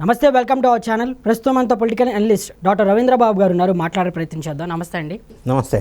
నమస్తే, welcome to our channel. ప్రస్తుతం మనతో పొలిటికల్ అనలిస్ట్ డాక్టర్ రవీంద్ర బాబు గారు ఉన్నారు. మాట్లాడే ప్రయత్నం చేద్దాం. నమస్తే అండి. నమస్తే.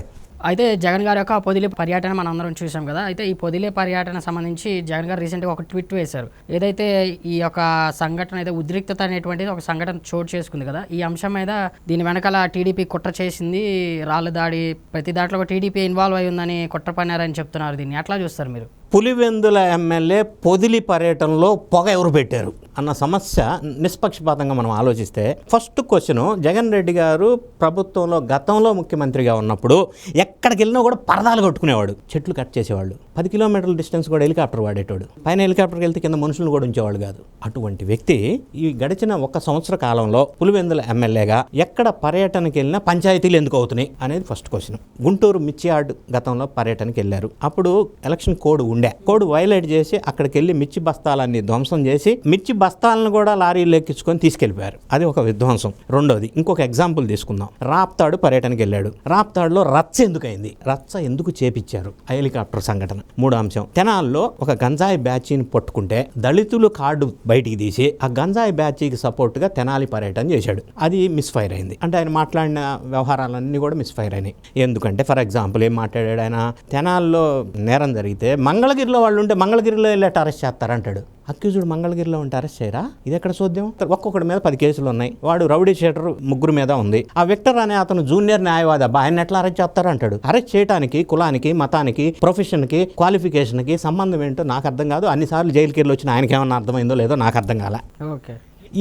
అయితే జగన్ గారి యొక్క పొదిలి పర్యటన మనం అందరం చూసాం కదా. అయితే ఈ పొదిలి పర్యటన సంబంధించి జగన్ గారు రీసెంట్గా ఒక ట్వీట్ వేశారు. ఏదైతే ఈ యొక్క సంఘటన అయితే ఉద్రిక్తత అనేటువంటిది ఒక సంఘటన చోటు చేసుకుంది కదా. ఈ అంశం మీద దీని వెనకాల టీడీపీ కుట్ర చేసింది, రాళ్ళ దాడి, ప్రతి దాంట్లో టీడీపీ ఇన్వాల్వ్ అయి ఉందని కుట్ర పన్నారని చెప్తున్నారు. దీన్ని ఎట్లా చూస్తారు మీరు? పులివెందుల ఎమ్మెల్యే పొదిలి పర్యటనలో పొగ ఎవరు పెట్టారు అన్న సమస్య నిష్పక్షపాతంగా మనం ఆలోచిస్తే ఫస్ట్ క్వశ్చన్, జగన్ రెడ్డి గారు ప్రభుత్వంలో గతంలో ముఖ్యమంత్రిగా ఉన్నప్పుడు ఎక్కడికి వెళ్ళినా కూడా పరదాలు కొట్టుకునేవాడు, చెట్లు కట్ చేసేవాళ్ళు, 10 కిలోమీటర్ల డిస్టెన్స్ కూడా హెలికాప్టర్ వాడేటోడు, పైన హెలికాప్టర్కి వెళ్తే కింద మనుషులు కూడా ఉంచేవాళ్ళు కాదు. అటువంటి వ్యక్తి ఈ గడిచిన 1 సంవత్సర కాలంలో పులివెందుల ఎమ్మెల్యేగా ఎక్కడ పర్యటనకి వెళ్ళినా పంచాయతీలు ఎందుకు అవుతున్నాయి అనేది ఫస్ట్ క్వశ్చన్. గుంటూరు మిర్చియార్డ్ గతంలో పర్యటనకి వెళ్ళారు. అప్పుడు ఎలక్షన్ కోడ్ కోడ్ వైలేట్ చేసి అక్కడికి వెళ్ళి మిర్చి బస్తాలన్నీ ధ్వంసం చేసి మిర్చి బస్తాలను కూడా లారీలు ఎక్కించుకొని తీసుకెళ్లిపోయారు. అది ఒక విధ్వంసం. రెండోది, ఇంకొక ఎగ్జాంపుల్ తీసుకుందాం. రాప్తాడు పర్యటనకి వెళ్ళాడు. రాప్తాడులో రచ్చ ఎందుకైంది, రచ్చ ఎందుకు చేపించారు, హెలికాప్టర్ సంఘటన. మూడో అంశం, తెనాల్లో ఒక గంజాయి బ్యాచీని పట్టుకుంటే దళితులు కార్డు బయటికి తీసి ఆ గంజాయి బ్యాచీకి సపోర్ట్ గా తెనాలి పర్యటన చేశాడు. అది మిస్ఫైర్ అయింది. అంటే ఆయన మాట్లాడిన వ్యవహారాలన్నీ కూడా మిస్ఫైర్ అయినాయి. ఎందుకంటే ఫర్ ఎగ్జాంపుల్ ఏం మాట్లాడాడు ఆయన, తెనాల్లో నేరం జరిగితే మంగళగిరిలో వాళ్ళు ఉంటే మంగళగిరిలో వెళ్ళి అరెస్ట్ చేస్తారంటాడు. అక్యూజుడు మంగళగిరిలో ఉంటే అరెస్ట్ చేయరా? ఇది ఎక్కడ చూద్దాం? ఒక్కొక్కడి మీద 10 కేసులు ఉన్నాయి. వాడు రౌడీ షీటర్ 3 మీద ఉంది. ఆ విక్టర్ అనే అతను జూనియర్ న్యాయవాది, ఆయన ఎట్లా అరెస్ట్ చేస్తారంటాడు. అరెస్ట్ చేయడానికి కులానికి, మతానికి, ప్రొఫెషన్కి, క్వాలిఫికేషన్కి సంబంధం ఏంటో నాకు అర్థం కాదు. అన్నిసార్లు జైలుకి వెళ్ళి వచ్చిన ఆయనకి ఏమన్నా అర్థమైందో లేదో నాకు అర్థం కాలే. ఓకే,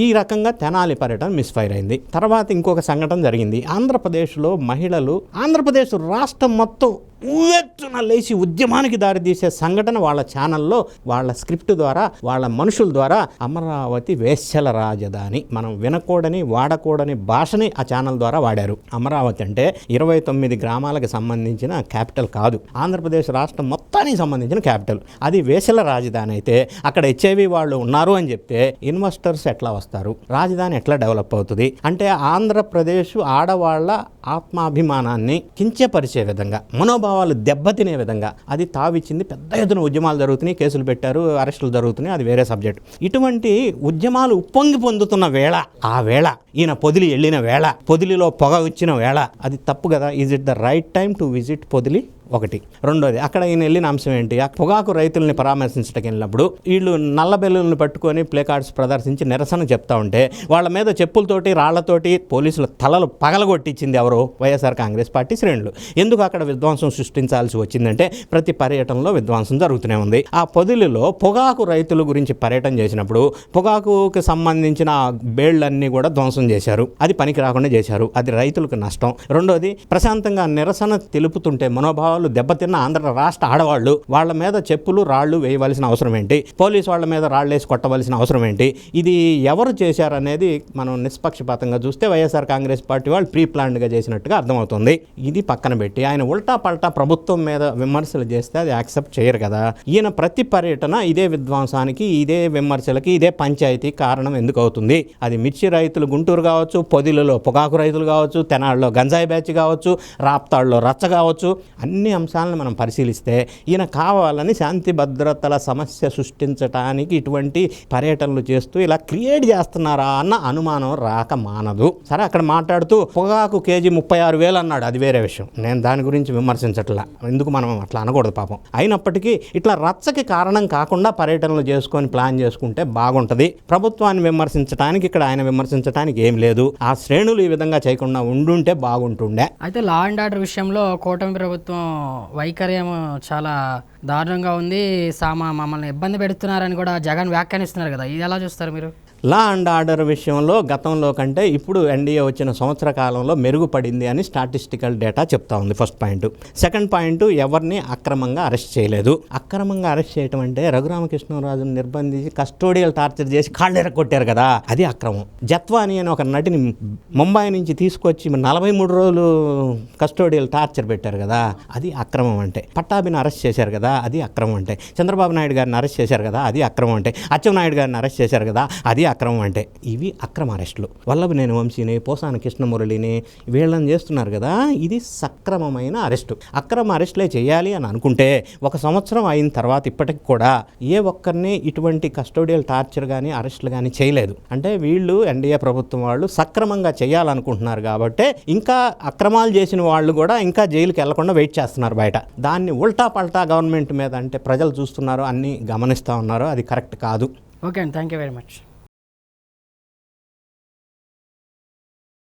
ఈ రకంగా తెనాలి పర్యటన మిస్ఫైర్ అయింది. తర్వాత ఇంకొక సంఘటన జరిగింది. ఆంధ్రప్రదేశ్లో మహిళలు, ఆంధ్రప్రదేశ్ రాష్ట్రం మొత్తం ఉవ్వెత్తున లేచి ఉద్యమానికి దారితీసే సంఘటన వాళ్ళ ఛానల్లో, వాళ్ళ స్క్రిప్ట్ ద్వారా, వాళ్ళ మనుషుల ద్వారా అమరావతి వేశ్యల రాజధాని, మనం వినకూడని వాడకూడని భాషని ఆ ఛానల్ ద్వారా వాడారు. అమరావతి అంటే 29 గ్రామాలకు సంబంధించిన క్యాపిటల్ కాదు, ఆంధ్రప్రదేశ్ రాష్ట్రం మొత్తానికి సంబంధించిన క్యాపిటల్. అది వేశ్యల రాజధాని అయితే అక్కడ హెచ్ఐవి వాళ్ళు ఉన్నారు అని చెప్తే ఇన్వెస్టర్స్ ఎట్లా వస్తారు, రాజధాని ఎట్లా డెవలప్ అవుతుంది? అంటే ఆంధ్రప్రదేశ్ ఆడవాళ్ల ఆత్మాభిమానాన్ని కించపరిచే విధంగా, మనోభావాలు దెబ్బతినే విధంగా అది తావిచ్చింది. పెద్ద ఎత్తున ఉద్యమాలు జరుగుతున్నాయి, కేసులు పెట్టారు, అరెస్టులు జరుగుతున్నాయి, అది వేరే సబ్జెక్ట్. ఇటువంటి ఉద్యమాలు ఉప్పొంగి పొందుతున్న వేళ, ఆ వేళ ఈయన పొదిలి వెళ్ళిన వేళ, పొదిలిలో పొగ వచ్చిన వేళ, అది తప్పు కదా. Is it the right time to visit Podili? ఒకటి. రెండోది, అక్కడ ఈయన వెళ్ళిన అంశం ఏంటి, ఆ పొగాకు రైతుల్ని పరామర్శించడానికి వెళ్ళినప్పుడు వీళ్ళు నల్ల బెల్లుల్ని పట్టుకొని ప్లే కార్డ్స్ ప్రదర్శించి నిరసన చెప్తా ఉంటే వాళ్ళ మీద చెప్పులతోటి, రాళ్లతోటి పోలీసుల తలలు పగలగొట్టించింది ఎవరు? వైఎస్ఆర్ కాంగ్రెస్ పార్టీ శ్రేణులు. ఎందుకు అక్కడ విధ్వంసం సృష్టించాల్సి వచ్చిందంటే ప్రతి పర్యటనలో విధ్వంసం జరుగుతూనే ఉంది. ఆ పొదిలిలో పొగాకు రైతుల గురించి పర్యటన చేసినప్పుడు పొగాకుకి సంబంధించిన బేళ్లన్నీ కూడా ధ్వంసం చేశారు. అది పనికి రాకుండా చేశారు. అది రైతులకు నష్టం. రెండోది, ప్రశాంతంగా నిరసన తెలుపుతుంటే మనోభావాలు దెబ్బతిన్న ఆంధ్ర రాష్ట్ర ఆడవాళ్ళు వాళ్ళ మీద చెప్పులు, రాళ్లు వేయవలసిన అవసరం ఏంటి? పోలీసు వాళ్ళ మీద రాళ్లేసి కొట్టవలసిన అవసరం ఏంటి? ఇది ఎవరు చేశారనేది మనం నిష్పక్షపాతంగా చూస్తే వైఎస్ఆర్ కాంగ్రెస్ పార్టీ వాళ్ళు ప్రీ ప్లాన్డ్గా చేసినట్టుగా అర్థమవుతుంది. ఇది పక్కన పెట్టి ఆయన ఉల్టా పల్టా ప్రభుత్వం మీద విమర్శలు చేస్తే అది యాక్సెప్ట్ చేయరు కదా. ఈయన ప్రతి పర్యటన ఇదే విధ్వంసానికి, ఇదే విమర్శలకి, ఇదే పంచాయతీ కారణం ఎందుకు అవుతుంది? అది మిర్చి రైతులు గుంటూరు కావచ్చు, పొదిలలో పొగాకు రైతులు కావచ్చు, తెనాళ్ళలో గంజాయి బ్యాచ్ కావచ్చు, రాప్తాడులో రచ్చ కావచ్చు, అన్ని అంశాలను మనం పరిశీలిస్తే ఈయన కావాలని శాంతి భద్రతల సమస్య సృష్టించడానికి ఇటువంటి పర్యటనలు చేస్తూ ఇలా క్రియేట్ చేస్తున్నారా అన్న అనుమానం రాక మానదు. సరే, అక్కడ మాట్లాడుతూ పొగాకు కేజీ 36,000 అన్నాడు, అది వేరే విషయం. నేను దాని గురించి విమర్శించట్లా, ఎందుకు మనం అట్లా అనకూడదు పాపం. అయినప్పటికీ ఇట్లా రచ్చకి కారణం కాకుండా పర్యటనలు చేసుకొని ప్లాన్ చేసుకుంటే బాగుంటుంది. ప్రభుత్వాన్ని విమర్శించడానికి, ఇక్కడ ఆయన విమర్శించడానికి ఏం లేదు. ఆ శ్రేణులు ఈ విధంగా చేయకుండా ఉండుంటే బాగుంటుండే. అయితే లా అండ్ ఆర్డర్ విషయంలో కూటమి ప్రభుత్వం వైఖర్యం చాలా దారుణంగా ఉంది. మమ్మల్ని ఇబ్బంది పెడుతున్నారని కూడా జగన్ వ్యాఖ్యానిస్తున్నారు కదా. ఇది ఎలా చూస్తారు మీరు? లా అండ్ ఆర్డర్ విషయంలో గతంలో కంటే ఇప్పుడు ఎన్డీఏ వచ్చిన సంవత్సర కాలంలో మెరుగుపడింది అని స్టాటిస్టికల్ డేటా చెప్తా ఉంది. First point. సెకండ్ పాయింట్, ఎవరిని అక్రమంగా అరెస్ట్ చేయలేదు. అక్రమంగా అరెస్ట్ చేయటం అంటే రఘురామకృష్ణరాజును నిర్బంధించి కస్టోడియల్ టార్చర్ చేసి కాళ్ళెర కొట్టారు కదా, అది అక్రమం. జత్వాని అని ఒక నటిని ముంబై నుంచి తీసుకొచ్చి 43 రోజులు కస్టోడియల్ టార్చర్ పెట్టారు కదా, అది అక్రమం. అంటే పట్టాభిని అరెస్ట్ చేశారు కదా, అది అక్రమం. అంటే చంద్రబాబు నాయుడు గారిని అరెస్ట్ చేశారు కదా, అది అక్రమం. అంటే అచ్చెన్నాయుడు గారిని అరెస్ట్ చేశారు కదా, అది అక్రమం అంటే. ఇవి అక్రమ అరెస్టులు. వల్లభనేని వంశీని, పోసాని కృష్ణమురళిని వీళ్ళని చేస్తున్నారు కదా, ఇది సక్రమమైన అరెస్టు. అక్రమ అరెస్టులే చేయాలి అని అనుకుంటే 1 సంవత్సరం అయిన తర్వాత ఇప్పటికి కూడా ఏ ఒక్కరిని ఇటువంటి కస్టోడియల్ టార్చర్ కానీ అరెస్టులు కానీ చేయలేదు. అంటే వీళ్ళు ఎన్డీఏ ప్రభుత్వం వాళ్ళు సక్రమంగా చేయాలనుకుంటున్నారు కాబట్టి ఇంకా అక్రమాలు చేసిన వాళ్ళు కూడా ఇంకా జైలుకి వెళ్లకుండా వెయిట్ చేస్తున్నారు బయట. దాన్ని ఉల్టా పల్టా గవర్నమెంట్ మీద అంటే ప్రజలు చూస్తున్నారు, అన్నీ గమనిస్తూ ఉన్నారు. అది కరెక్ట్ కాదు. ఓకే అండి, థ్యాంక్ యూ వెరీ మచ్.